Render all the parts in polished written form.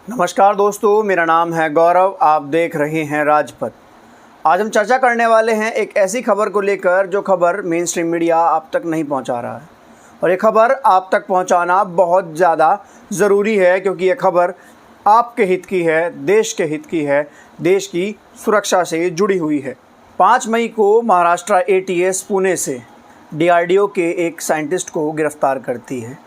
नमस्कार दोस्तों, मेरा नाम है गौरव। आप देख रहे हैं राजपथ। आज हम चर्चा करने वाले हैं एक ऐसी खबर को लेकर जो खबर मेन स्ट्रीम मीडिया आप तक नहीं पहुंचा रहा है, और ये खबर आप तक पहुंचाना बहुत ज़्यादा ज़रूरी है क्योंकि ये खबर आपके हित की है, देश के हित की है, देश की सुरक्षा से जुड़ी हुई है। 5 मई को महाराष्ट्र ATS पुणे से DRDO के एक साइंटिस्ट को गिरफ्तार करती है,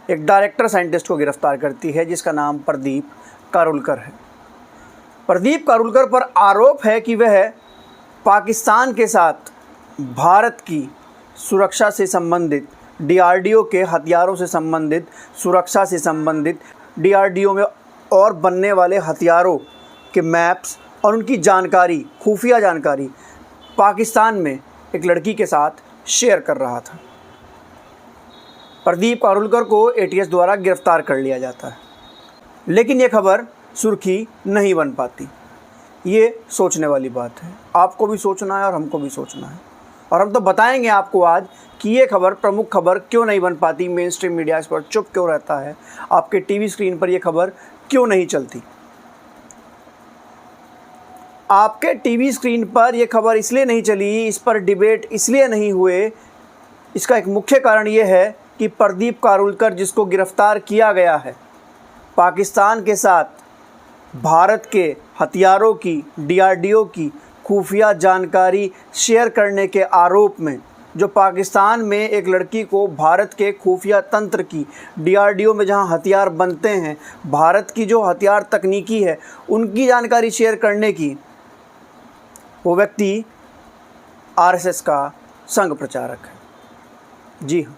एक डायरेक्टर साइंटिस्ट को गिरफ्तार करती है जिसका नाम प्रदीप कारुलकर है। प्रदीप कारुलकर पर आरोप है कि वह पाकिस्तान के साथ भारत की सुरक्षा से संबंधित, DRDO के हथियारों से संबंधित, सुरक्षा से संबंधित, DRDO में और बनने वाले हथियारों के मैप्स और उनकी जानकारी, खुफिया जानकारी पाकिस्तान में एक लड़की के साथ शेयर कर रहा था। प्रदीप कारुलकर को ATS द्वारा गिरफ्तार कर लिया जाता है, लेकिन ये खबर सुर्खी नहीं बन पाती। ये सोचने वाली बात है, आपको भी सोचना है और हमको भी सोचना है, और हम तो बताएंगे आपको आज कि ये खबर, प्रमुख खबर क्यों नहीं बन पाती, मेन स्ट्रीम मीडिया इस पर चुप क्यों रहता है, आपके टीवी स्क्रीन पर ये खबर क्यों नहीं चलती। आपके टीवी स्क्रीन पर यह खबर इसलिए नहीं चली, इस पर डिबेट इसलिए नहीं हुए, इसका एक मुख्य कारण ये है कि प्रदीप कारुलकर, जिसको गिरफ्तार किया गया है, पाकिस्तान के साथ भारत के हथियारों की, DRDO की खुफिया जानकारी शेयर करने के आरोप में, जो पाकिस्तान में एक लड़की को भारत के खुफिया तंत्र की, DRDO में जहां हथियार बनते हैं, भारत की जो हथियार तकनीकी है उनकी जानकारी शेयर करने की, वो व्यक्ति RSS का संघ प्रचारक है। जी हाँ,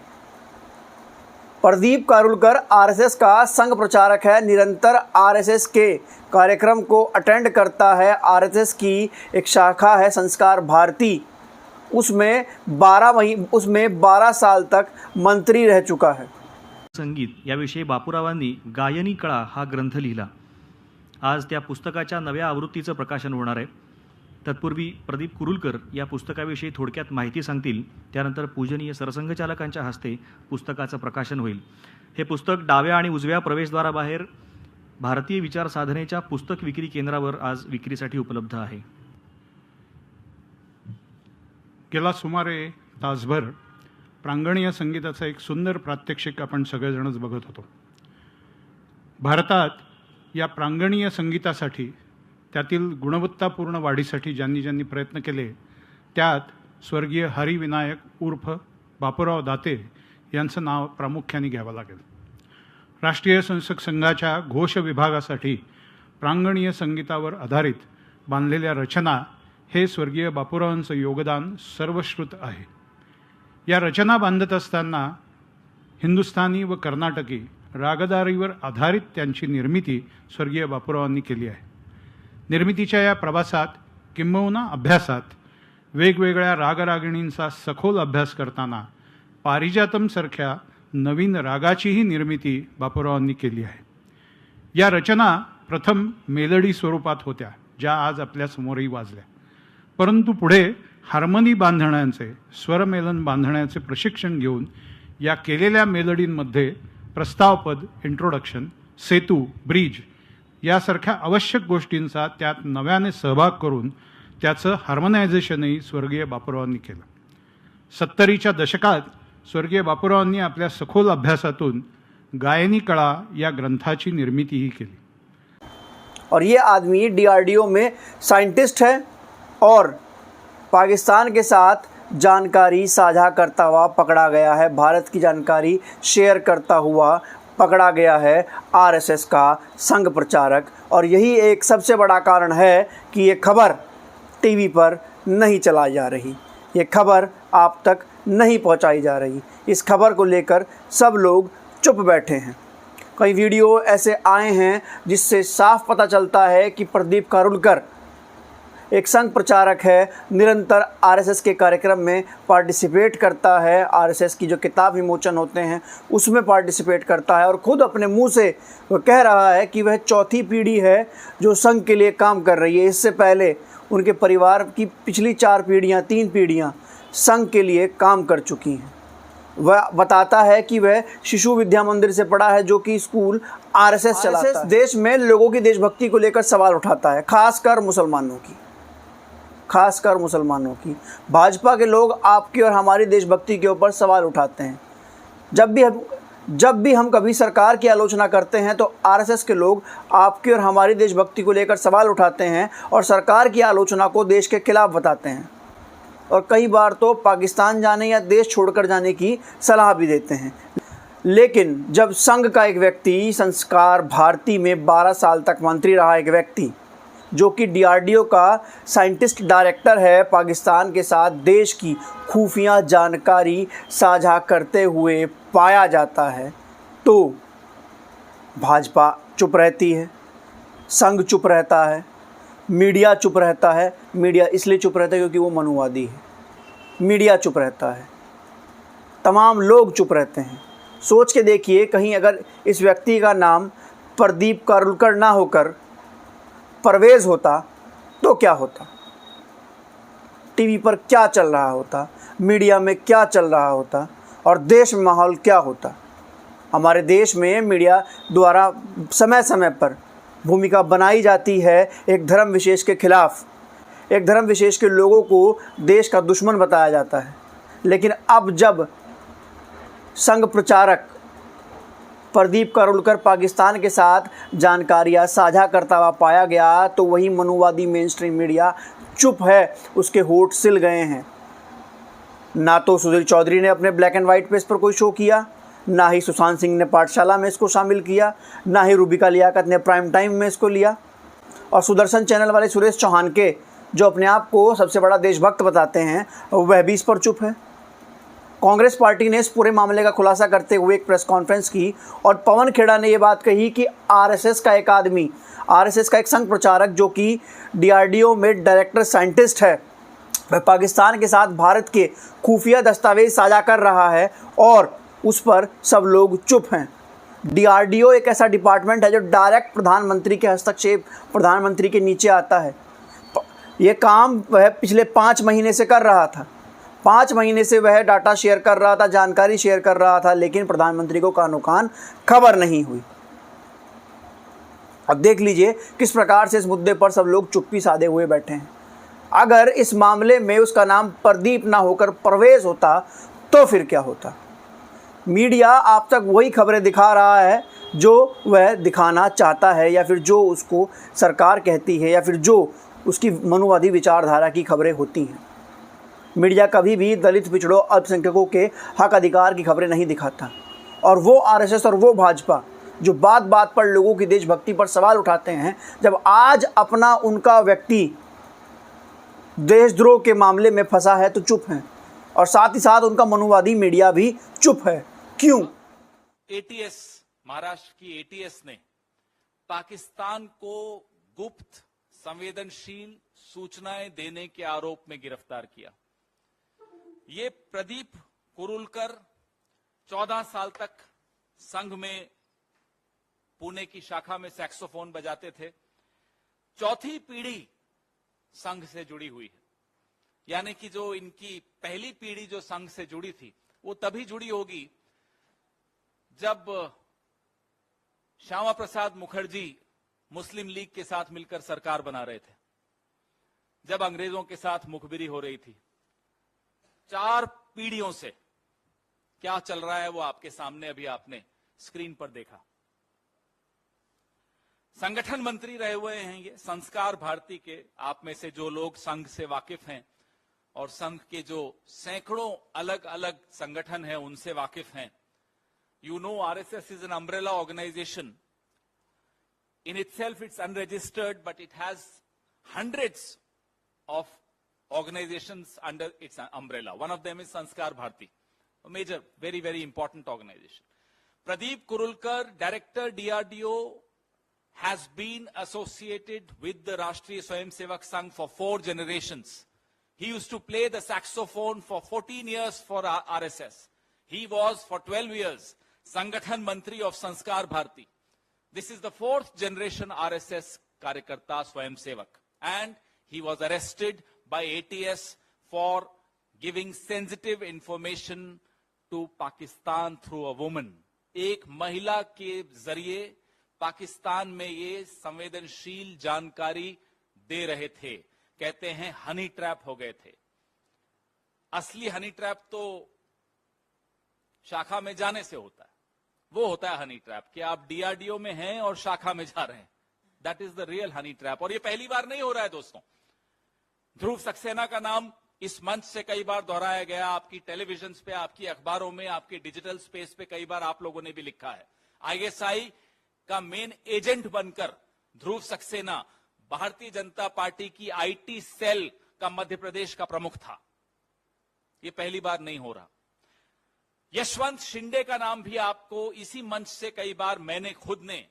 प्रदीप कारुलकर RSS का संघ प्रचारक है, निरंतर RSS के कार्यक्रम को अटेंड करता है। RSS की एक शाखा है संस्कार भारती, उसमें 12 साल तक मंत्री रह चुका है। संगीत याविषयी बापूरावांनी गायनी कळा हा ग्रंथ लिहिला। आज त्या पुस्तकाच्या नव्या आवृत्तीचं प्रकाशन होणार आहे। तत्पूर्वी प्रदीप कुरुलकर या पुस्तकाविषयी थोडक्यात माहिती सांगतील, त्यानंतर पूजनीय सरसंघचालकांच्या हस्ते पुस्तकाचं प्रकाशन होईल। हे पुस्तक डाव्या आणि उजव्या प्रवेशद्वाराबाहेर भारतीय विचार साधनेच्या पुस्तक विक्री केंद्रावर आज विक्रीसाठी उपलब्ध आहे। गेला सुमारे तासभर प्रांगणीय संगीताचा एक सुंदर प्रात्यक्षिक आपण सगळेजणच बघत होतो। भारतात या प्रांगणीय संगीतासाठी, त्यातील गुणवत्तापूर्ण वाढीसाठी ज्यांनी प्रयत्न केले, त्यात स्वर्गीय हरिविनायक उर्फ बापूराव दाते यांचं नाव प्रामुख्याने घ्यावं लागेल। राष्ट्रीय संसद संघाच्या घोष विभागासाठी प्रांगणीय संगीतावर आधारित बांधलेल्या रचना हे स्वर्गीय बापूरावांचं योगदान सर्वश्रुत आहे। या रचना बांधत असताना हिंदुस्थानी व कर्नाटकी रागदारीवर आधारित त्यांची निर्मिती स्वर्गीय बापूरावांनी केली आहे। निर्मितीच्या या प्रवासात, किंबहुना अभ्यासात, वेगवेगळ्या रागरागिणींचा सखोल अभ्यास करताना पारिजातमसारख्या नवीन रागाचीही निर्मिती बापूरावांनी केली आहे। या रचना प्रथम मेलडी स्वरूपात होत्या, ज्या आज आपल्यासमोरही वाजल्या, परंतु पुढे हार्मनी बांधण्याचे, स्वरमेलन बांधण्याचे प्रशिक्षण घेऊन या केलेल्या मेलडींमध्ये प्रस्तावपद, इंट्रोडक्शन, सेतू, ब्रिज यासारख्या आवश्यक गोष्टींचा त्यात नव्याने सहभाग करून त्याचं हार्मोनायझेशनही स्वर्गीय बापूरावांनी केलं। 70च्या दशकात स्वर्गीय बापूरावांनी आपल्या सखोल अभ्यासातून गायनी कळा या ग्रंथाची निर्मितीही केली। और ये आदमी DRDO में साइंटिस्ट है और पाकिस्तान के साथ जानकारी साझा करता हुआ पकड़ा गया है, भारत की जानकारी शेयर करता हुआ पकड़ा गया है RSS का संघ प्रचारक। और यही एक सबसे बड़ा कारण है कि ये खबर टीवी पर नहीं चलाई जा रही, ये खबर आप तक नहीं पहुंचाई जा रही। इस खबर को लेकर सब लोग चुप बैठे हैं। कई वीडियो ऐसे आए हैं जिससे साफ पता चलता है कि प्रदीप कारुलकर एक संघ प्रचारक है, निरंतर RSS के कार्यक्रम में पार्टिसिपेट करता है, RSS की जो किताब विमोचन होते हैं उसमें पार्टिसिपेट करता है, और ख़ुद अपने मुंह से वो कह रहा है कि वह चौथी पीढ़ी है जो संघ के लिए काम कर रही है। इससे पहले उनके परिवार की पिछली 3 पीढ़ियाँ संघ के लिए काम कर चुकी हैं। वह बताता है कि वह शिशु विद्या मंदिर से पढ़ा है, जो कि स्कूल आरएसएस चलाता है। देश में लोगों की देशभक्ति को लेकर सवाल उठाता है, खासकर मुसलमानों की। भाजपा के लोग आपकी और हमारी देशभक्ति के ऊपर सवाल उठाते हैं। जब भी हम कभी सरकार की आलोचना करते हैं तो आरएसएस के लोग आपकी और हमारी देशभक्ति को लेकर सवाल उठाते हैं और सरकार की आलोचना को देश के खिलाफ बताते हैं, और कई बार तो पाकिस्तान जाने या देश छोड़कर जाने की सलाह भी देते हैं। लेकिन जब संघ का एक व्यक्ति, संस्कार भारती में 12 साल तक मंत्री रहा एक व्यक्ति, जो कि डीआरडीओ का साइंटिस्ट डायरेक्टर है, पाकिस्तान के साथ देश की खुफिया जानकारी साझा करते हुए पाया जाता है, तो भाजपा चुप रहती है, संघ चुप रहता है, मीडिया चुप रहता है। मीडिया इसलिए चुप रहता है क्योंकि वो मनुवादी है। मीडिया चुप रहता है, तमाम लोग चुप रहते हैं। सोच के देखिए, कहीं अगर इस व्यक्ति का नाम प्रदीप कारुलकर ना होकर परवेज़ होता तो क्या होता? टीवी पर क्या चल रहा होता, मीडिया में क्या चल रहा होता, और देश में माहौल क्या होता? हमारे देश में मीडिया द्वारा समय समय पर भूमिका बनाई जाती है एक धर्म विशेष के खिलाफ, एक धर्म विशेष के लोगों को देश का दुश्मन बताया जाता है। लेकिन अब जब संघ प्रचारक प्रदीप कारुलकर पाकिस्तान के साथ जानकारियां साझा करता हुआ पाया गया, तो वही मनुवादी मेन स्ट्रीम मीडिया चुप है, उसके होठ सिल गए हैं। ना तो सुधीर चौधरी ने अपने ब्लैक एंड वाइट पेज पर कोई शो किया, ना ही सुशांत सिंह ने पाठशाला में इसको शामिल किया, ना ही रूबिका लियाकत ने प्राइम टाइम में इसको लिया, और सुदर्शन चैनल वाले सुरेश चौहान के, जो अपने आप को सबसे बड़ा देशभक्त बताते हैं, वह भी इस पर चुप है। कांग्रेस पार्टी ने इस पूरे मामले का खुलासा करते हुए एक प्रेस कॉन्फ्रेंस की, और पवन खेड़ा ने ये बात कही कि आरएसएस का एक आदमी, आरएसएस का एक संघ प्रचारक जो कि डीआरडीओ में डायरेक्टर साइंटिस्ट है, वह पाकिस्तान के साथ भारत के खुफिया दस्तावेज साझा कर रहा है, और उस पर सब लोग चुप हैं। डीआरडीओ एक ऐसा डिपार्टमेंट है जो डायरेक्ट प्रधानमंत्री के हस्तक्षेप, प्रधानमंत्री के नीचे आता है। ये काम वह पिछले 5 महीने से कर रहा था। 5 महीने से वह डाटा शेयर कर रहा था, जानकारी शेयर कर रहा था, लेकिन प्रधानमंत्री को कानो कान खबर नहीं हुई। अब देख लीजिए किस प्रकार से इस मुद्दे पर सब लोग चुप्पी साधे हुए बैठे हैं। अगर इस मामले में उसका नाम प्रदीप ना होकर परवेज़ होता तो फिर क्या होता? मीडिया आप तक वही खबरें दिखा रहा है जो वह दिखाना चाहता है, या फिर जो उसको सरकार कहती है, या फिर जो उसकी मनुवादी विचारधारा की खबरें होती हैं। मीडिया कभी भी दलित, पिछड़ों, अल्पसंख्यकों के हक अधिकार की खबरें नहीं दिखाता। और वो आरएसएस और वो भाजपा जो बात बात पर लोगों की देशभक्ति पर सवाल उठाते हैं, जब आज अपना उनका व्यक्ति देशद्रोह के मामले में फंसा है तो चुप हैं, और साथ ही साथ उनका मनुवादी मीडिया भी चुप है। क्यों? एटीएस, महाराष्ट्र की एटीएस ने पाकिस्तान को गुप्त संवेदनशील सूचनाएं देने के आरोप में गिरफ्तार किया। ये प्रदीप कुरुलकर 14 साल तक संघ में पुणे की शाखा में सैक्सोफोन बजाते थे। चौथी पीढ़ी संघ से जुड़ी हुई है, यानी कि जो इनकी पहली पीढ़ी जो संघ से जुड़ी थी वो तभी जुड़ी होगी जब श्यामा प्रसाद मुखर्जी मुस्लिम लीग के साथ मिलकर सरकार बना रहे थे, जब अंग्रेजों के साथ मुखबिरी हो रही थी। 4 पीढ़ियों से क्या चल रहा है वो आपके सामने अभी आपने स्क्रीन पर देखा। संगठन मंत्री रहे हुए हैं ये संस्कार भारती के। आप में से जो लोग संघ से वाकिफ हैं और संघ के जो सैकड़ों अलग अलग संगठन हैं उनसे वाकिफ हैं, you know RSS is an umbrella organization. In itself it's unregistered, but it has hundreds of organizations under its umbrella. One of them is Sanskar Bharti, a major, very, very important organization. Pradeep Kurulkar, Director DRDO, has been associated with the Rashtriya Swayamsevak Sangh for 4 generations. He used to play the saxophone for 14 years for RSS. He was for 12 years Sangathan Mantri of Sanskar Bharti. This is the 4th generation RSS Karyakarta Swayamsevak. And he was arrested by ATS for giving sensitive information to Pakistan through a woman. एक महिला के जरिए पाकिस्तान में ये संवेदनशील जानकारी दे रहे थे। कहते हैं हनी ट्रैप हो गए थे। असली हनी ट्रैप तो शाखा में जाने से होता है। वो होता है हनी ट्रैप कि आप डीआरडीओ में हैं और शाखा में जा रहे हैं। That is the real honey trap. और ये पहली बार नहीं हो रहा है दोस्तों। ध्रुव सक्सेना का नाम इस मंच से कई बार दोहराया गया, आपकी टेलीविजन पे, आपकी अखबारों में, आपकी डिजिटल स्पेस पे कई बार आप लोगों ने भी लिखा है। आईएसआई का मेन एजेंट बनकर ध्रुव सक्सेना भारतीय जनता पार्टी की आईटी सेल का मध्य प्रदेश का प्रमुख था। यह पहली बार नहीं हो रहा। यशवंत शिंदे का नाम भी आपको इसी मंच से कई बार मैंने खुद ने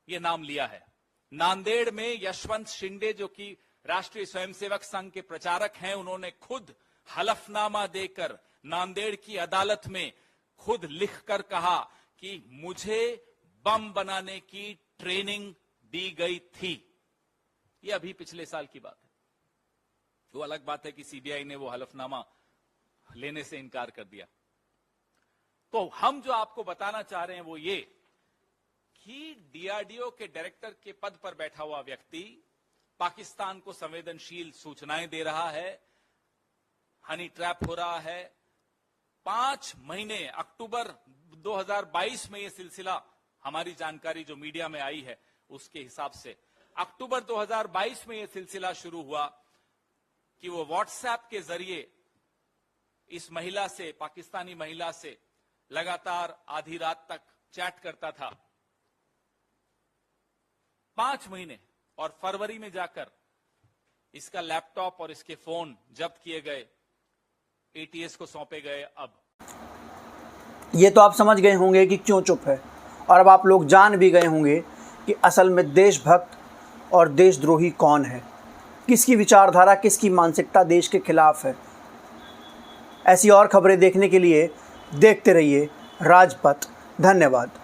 यह नाम लिया है। नांदेड़ में यशवंत शिंदे जो कि राष्ट्रीय स्वयंसेवक संघ के प्रचारक हैं, उन्होंने खुद हलफनामा देकर नांदेड़ की अदालत में खुद लिखकर कहा कि मुझे बम बनाने की ट्रेनिंग दी गई थी। यह अभी पिछले साल की बात है। वो अलग बात है कि सीबीआई ने वो हलफनामा लेने से इनकार कर दिया। तो हम जो आपको बताना चाह रहे हैं वो ये कि डीआरडीओ के डायरेक्टर के पद पर बैठा हुआ व्यक्ति पाकिस्तान को संवेदनशील सूचनाएं दे रहा है, हनी ट्रैप हो रहा है। 5 महीने, अक्टूबर 2022 में यह सिलसिला, हमारी जानकारी जो मीडिया में आई है उसके हिसाब से अक्टूबर 2022 में यह सिलसिला शुरू हुआ कि वो व्हाट्सएप के जरिए इस महिला से, पाकिस्तानी महिला से लगातार आधी रात तक चैट करता था। 5 महीने, और फरवरी में जाकर इसका लैपटॉप और इसके फोन जब्त किए गए, एटीएस को सौंपे गए। अब ये तो आप समझ गए होंगे कि क्यों चुप है, और अब आप लोग जान भी गए होंगे कि असल में देशभक्त और देशद्रोही कौन है, किसकी विचारधारा, किसकी मानसिकता देश के खिलाफ है। ऐसी और खबरें देखने के लिए देखते रहिए राजपथ। धन्यवाद।